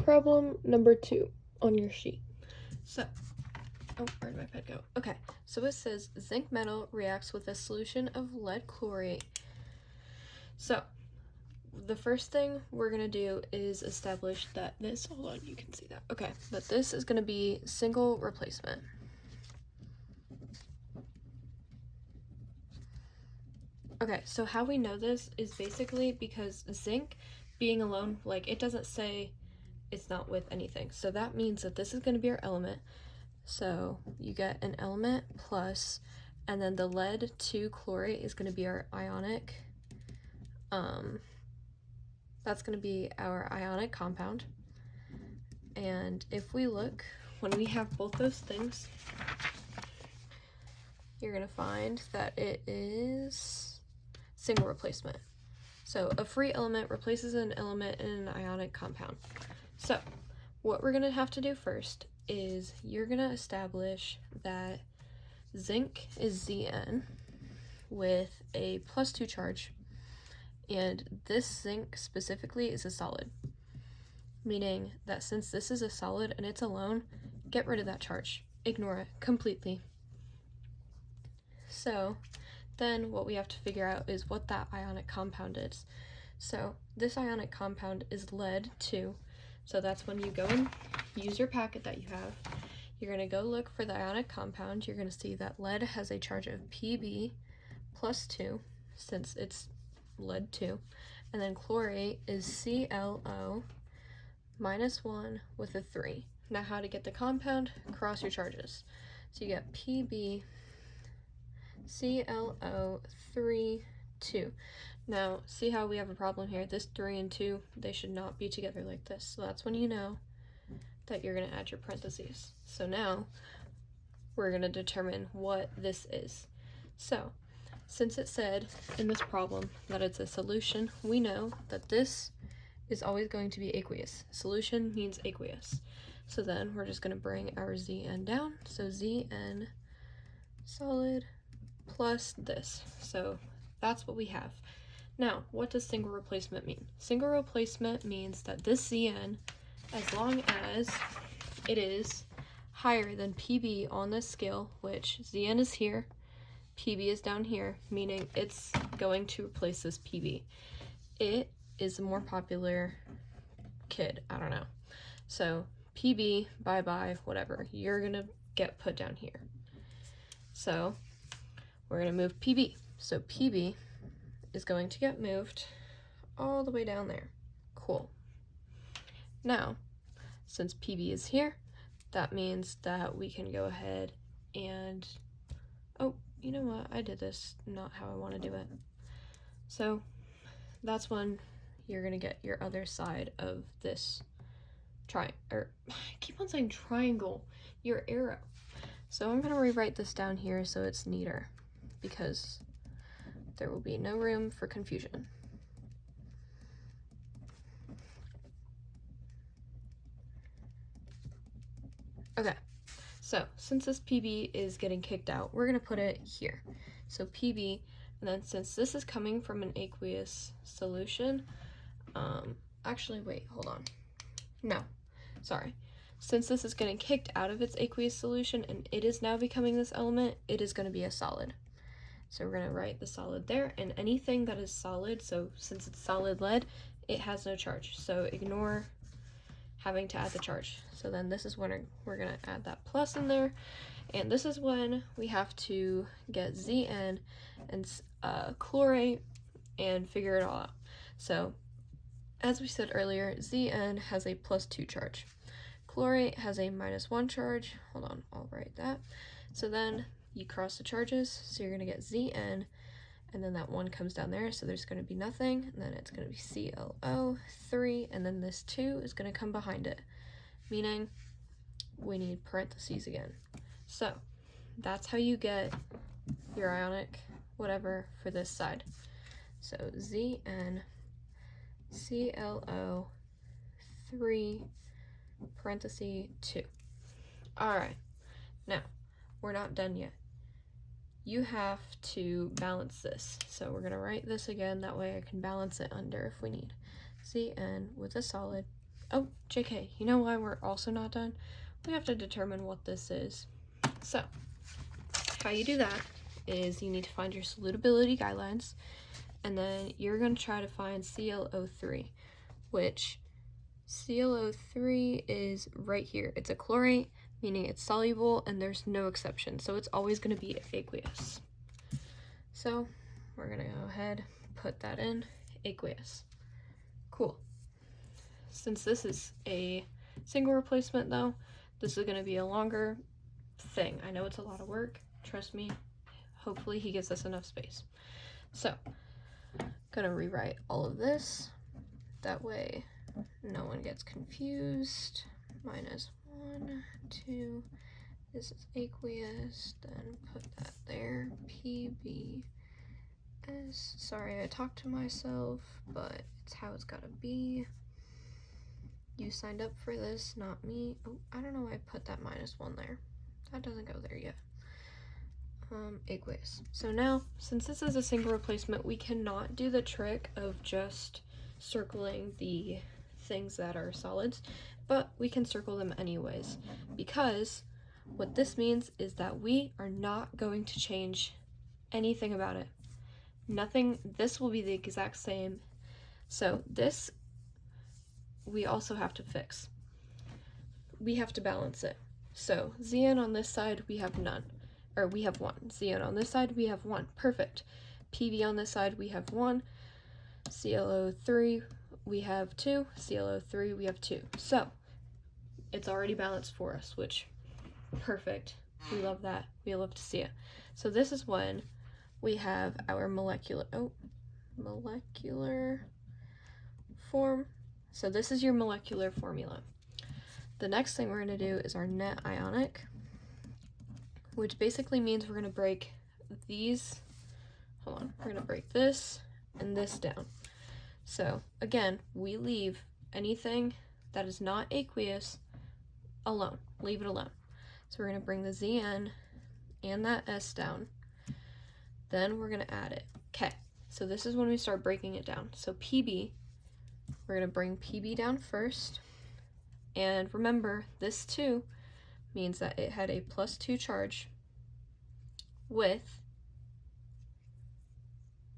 problem number 2 on your sheet. So, oh, where'd my pen go? Okay, so it says zinc metal reacts with a solution of lead chlorate. So, the first thing we're going to do is establish that this, hold on, you can see that. Okay, that this is going to be single replacement. Okay, so how we know this is basically because zinc being alone, like it doesn't say it's not with anything. So that means that this is going to be our element. So you get an element plus, and then the lead 2 chlorate is going to be our ionic. That's going to be our ionic compound. And if we look, when we have both those things, you're going to find that it is single replacement. So a free element replaces an element in an ionic compound. So what we're going to have to do first is you're going to establish that zinc is Zn with a +2 charge, and this zinc specifically is a solid, meaning that since this is a solid and it's alone, get rid of that charge. Ignore it completely. So then what we have to figure out is what that ionic compound is. So this ionic compound is lead 2. So that's when you go and use your packet that you have. You're going to go look for the ionic compound. You're going to see that lead has a charge of Pb +2, since it's lead 2. And then chlorate is ClO -1 with a 3. Now how to get the compound? Cross your charges. So you get Pb ClO 3, 2. Now, see how we have a problem here? This 3 and 2, they should not be together like this. So that's when you know that you're going to add your parentheses. So now, we're going to determine what this is. So, since it said in this problem that it's a solution, we know that this is always going to be aqueous. Solution means aqueous. So then, we're just going to bring our Zn down. So Zn solid plus this. So that's what we have. Now, what does single replacement mean? Single replacement means that this Zn, as long as it is higher than Pb on this scale, which Zn is here, Pb is down here, meaning it's going to replace this Pb. It is a more popular kid, I don't know. So Pb, bye-bye, whatever, you're gonna get put down here. So we're going to move Pb. So Pb is going to get moved all the way down there. Cool. Now, since Pb is here, that means that we can go ahead and, oh, you know what? I did this not how I want to do it. So that's when you're going to get your other side of this I keep on saying triangle, your arrow. So I'm going to rewrite this down here so it's neater, because there will be no room for confusion. Okay, so since this Pb is getting kicked out, we're going to put it here. So Pb, and then since this is coming from an aqueous solution, actually, wait, hold on. No, sorry. Since this is getting kicked out of its aqueous solution and it is now becoming this element, it is going to be a solid. So we're going to write the solid there, and anything that is solid, so since it's solid lead, it has no charge. So ignore having to add the charge. So then this is when we're going to add that plus in there, and this is when we have to get Zn and chlorate and figure it all out. So as we said earlier, Zn has a +2 charge. Chlorate has a -1 charge. Hold on, I'll write that. So then you cross the charges, so you're going to get Zn, and then that 1 comes down there, so there's going to be nothing, and then it's going to be ClO 3, and then this 2 is going to come behind it, meaning we need parentheses again. So that's how you get your ionic whatever for this side. So Zn ClO 3 parenthesis 2. Alright, now we're not done yet. You have to balance this. So we're going to write this again, that way I can balance it under if we need. Zn with a solid Oh, JK, you know why we're also not done? We have to determine what this is. So, how you do that is you need to find your solutability guidelines, and then you're going to try to find ClO3, which ClO3 is right here. It's a chlorate, meaning it's soluble, and there's no exception, so it's always going to be aqueous. So we're going to go ahead, put that in, aqueous. Cool. Since this is a single replacement though, this is going to be a longer thing. I know it's a lot of work, trust me. Hopefully he gives us enough space. So, gonna rewrite all of this. That way no one gets confused. -1, 2, this is aqueous, then put that there, PBS. Sorry, I talked to myself, but it's how it's gotta be. You signed up for this, not me. Oh, I don't know why I put that -1 there. That doesn't go there yet. Aqueous. So now, since this is a single replacement, we cannot do the trick of just circling the things that are solids, but we can circle them anyways, because what this means is that we are not going to change anything about it. Nothing, this will be the exact same. So this, we also have to fix. We have to balance it. So Zn on this side, we have none. Or we have 1. Zn on this side, we have 1. Perfect. Pb on this side, we have 1. ClO3, we have 2. ClO3, we have 2. So, it's already balanced for us, which, perfect. We love that. We love to see it. So this is when we have our molecular form. So this is your molecular formula. The next thing we're going to do is our net ionic, which basically means we're going to break these, we're going to break this and this down. So again, we leave anything that is not aqueous alone, leave it alone. So we're going to bring the Zn and that S down, then we're going to add it. Okay, so this is when we start breaking it down. So Pb, we're going to bring Pb down first, and remember, this too means that it had a +2 charge with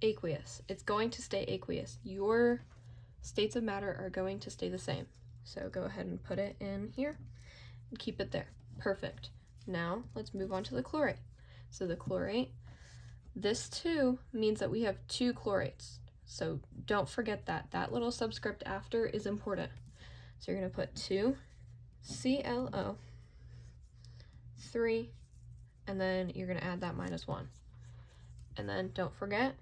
aqueous. It's going to stay aqueous. Your states of matter are going to stay the same. So go ahead and put it in here and keep it there. Perfect. Now let's move on to the chlorate. So the chlorate, this too means that we have 2 chlorates. So don't forget that. That little subscript after is important. So you're going to put 2 ClO, 3, and then you're going to add that -1. And then don't forget,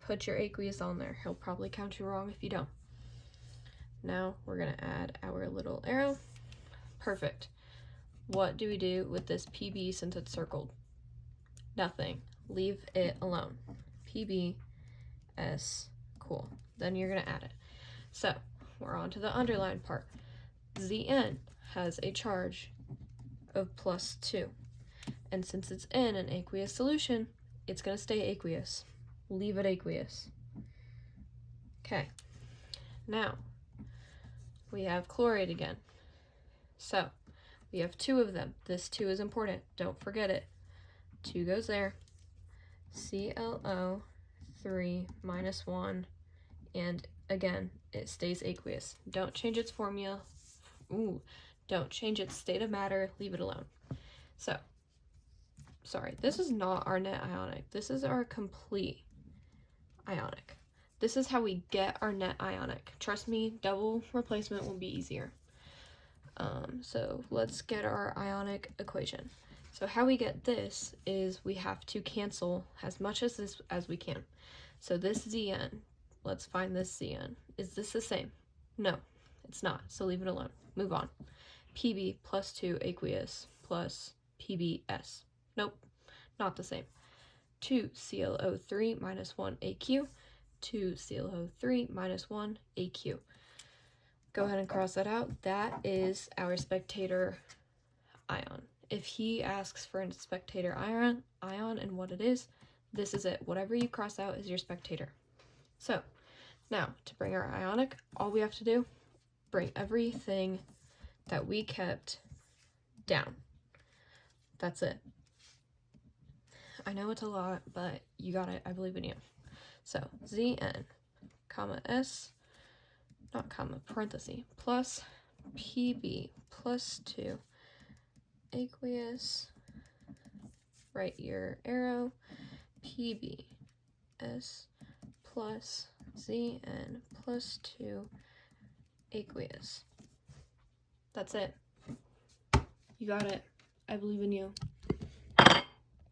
put your aqueous on there. He'll probably count you wrong if you don't. Now we're going to add our little arrow. Perfect. What do we do with this PB since it's circled? Nothing. Leave it alone. PB, S, cool. Then you're going to add it. So we're on to the underlined part. Zn has a charge of +2. And since it's in an aqueous solution, it's going to stay aqueous. Leave it aqueous. Okay. Now, we have chlorate again. So, we have 2 of them. This 2 is important. Don't forget it. 2 goes there. ClO, 3, -1, and again, it stays aqueous. Don't change its formula. Don't change its state of matter. Leave it alone. So, sorry, this is not our net ionic. This is our complete ionic. This is how we get our net ionic. Trust me, double replacement will be easier. So let's get our ionic equation. So how we get this is we have to cancel as much as this as we can. So this Zn, let's find this Zn. Is this the same? No, it's not. So leave it alone. Move on. Pb +2 aqueous plus PbS. Nope, not the same. 2 ClO3 -1 AQ, 2 ClO3 -1 AQ. Go ahead and cross that out. That is our spectator ion. If he asks for a spectator ion and what it is, this is it. Whatever you cross out is your spectator. So now to bring our ionic, all we have to do bring everything that we kept down. That's it. I know it's a lot, but you got it. I believe in you. So Zn, comma S, not comma, parenthesis, plus PB plus 2 aqueous, write your arrow, PB S plus Zn plus 2 aqueous. That's it. You got it. I believe in you.